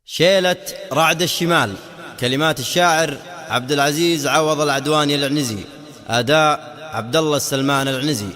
شيلة رعد الشمال. كلمات الشاعر عبد العزيز عوض العدواني العنزي. أداء عبد الله السلمان العنزي.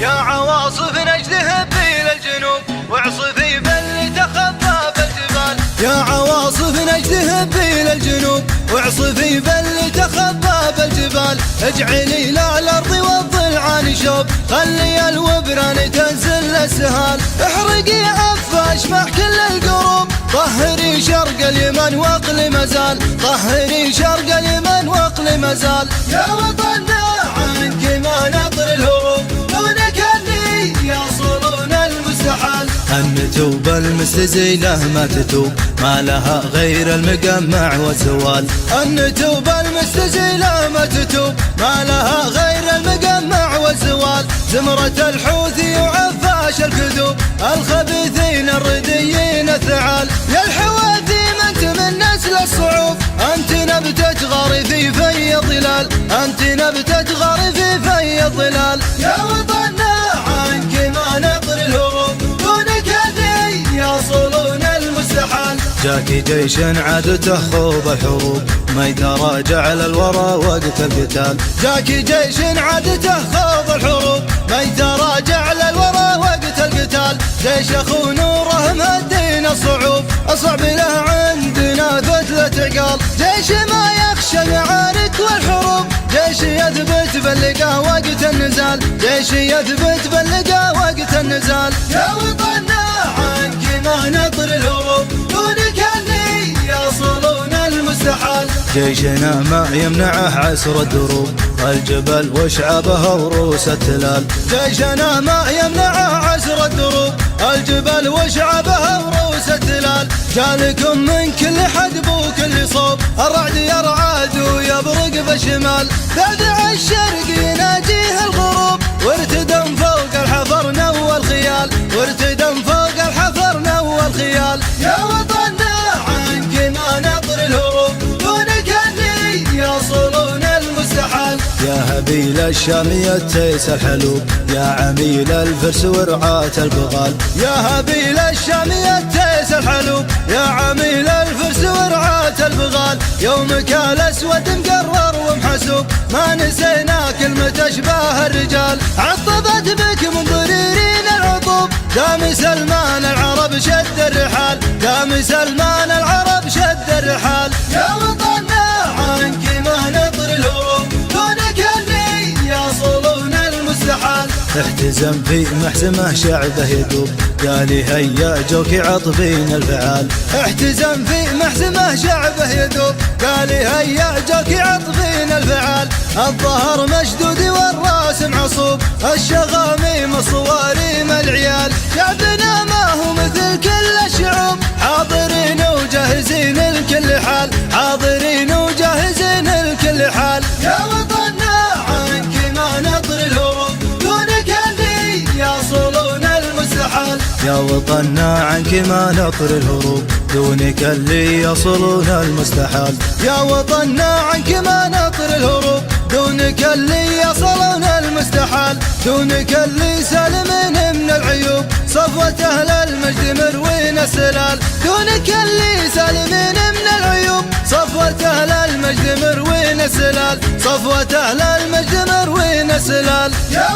يا عواصف نجده إلى الجنوب واعصفي بل تخفى بالجبال. يا عواصف نجده إلى الجنوب واعصفي بل تخفى بالجبال. اجعلي لا الأرض والضلعان شوب، خلي الوبران تنزل السهال. احرقي عفاش مع كل القروب، طهري شرق اليمن واقل مزال. طهري شرق اليمن واقل مزال. يا وطننا عنك ما نطر الهروب، دونك اللي يصلون المستحال. أن توب المستزيلة ما تتوب، ما لها غير المقمع والزوال. أن توب المستزيلة ما تتوب، ما لها غير المقمع والزوال. زمرة الحوثي وعفاش الكذوب، الخبيثين الرديين الثعال. يا الحواثي انت من نسل الصعوف، انت نبتة غار في في الظلال. انت نبتة غار في في الظلال. يا وطننا عنك ما نطر الهروب، دونك اللي يصلون المستحال. جاك جيش عادته خوض الحروب، ما يتراجع للورى وقت القتال. جاك جيش عادته خوض الحروب، ما يتراجع للورى وقت القتال. جيش اخو نوره مهدينا الصعوب، اصعب له عندنا فتلة عقال. جيش ما يخشى المعارك والحروب، جيش يثبت باللقا وقت النزال. جيش يثبت باللقا وقت النزال. يا وطننا عنك ما نطر الهروب، دونك اللي يصلون المستحال. جيشنا ما يمنعه عسر الدروب، الجبل وشعبه ورؤوس التلال. جيشنا ما يمنعه عسر الدروب، الجبل وشعبه ورؤوس التلال. جالكم من كل حدب وكل صوب، الرعد يرعد ويبرق بالشمال. ذاذع الشرق يناجيه الغروب، وارتدم فوق الحفر نوى الخيال. وارتدم فوق الحفر نوى الخيال. يا وطننا عنك ما نطر الهروب، دونك اللي يصلون المستحال. يا هبيل الشامية تيس الحلوب، يا عميل الفرس ورعاة البغال. يا هبيل الشامية تيس الحلوب، يا عميل الفرس ورعاة البغال. يومك الاسود مقرر ومحسوب، ما نسينا كلمة اشباه الرجال. عطبت بك منظرين العطوب، دام سلمان العرب شد الرحال. دام سلمان العرب شد الرحال. يا وطننا عنك ما نطر الهروب، دونك اللي يصلون المستحال. احتزم في محزمه شعبه يذوب، قالي هيا جوك عطفين الفعال. احتزم في محزمه شعبه يذوب، قالي هيا جوك عطفين الفعال. الظهر مشدود والراس معصوب، الشغاميم الصواريم العيال. شعبنا ما هو مثل كل الشعوب، حاضرين وجاهزين لكل حال. حاضرين وجاهزين لكل حال. يا وطننا عنك ما نطر الهروب، دونك اللي يصلون المستحال. يا وطننا عنك ما نطر الهروب، دونك اللي يصلون المستحال. يا وطننا عنك ما نطر الهروب، دونك اللي يصلون المستحال. دونك اللي سالمين من العيوب، صفوة أهل المجد مروين السلال. دونك اللي سالمين من العيوب، صفوة أهل المجد مروين السلال. صفوة أهل المجد مروين السلال. يا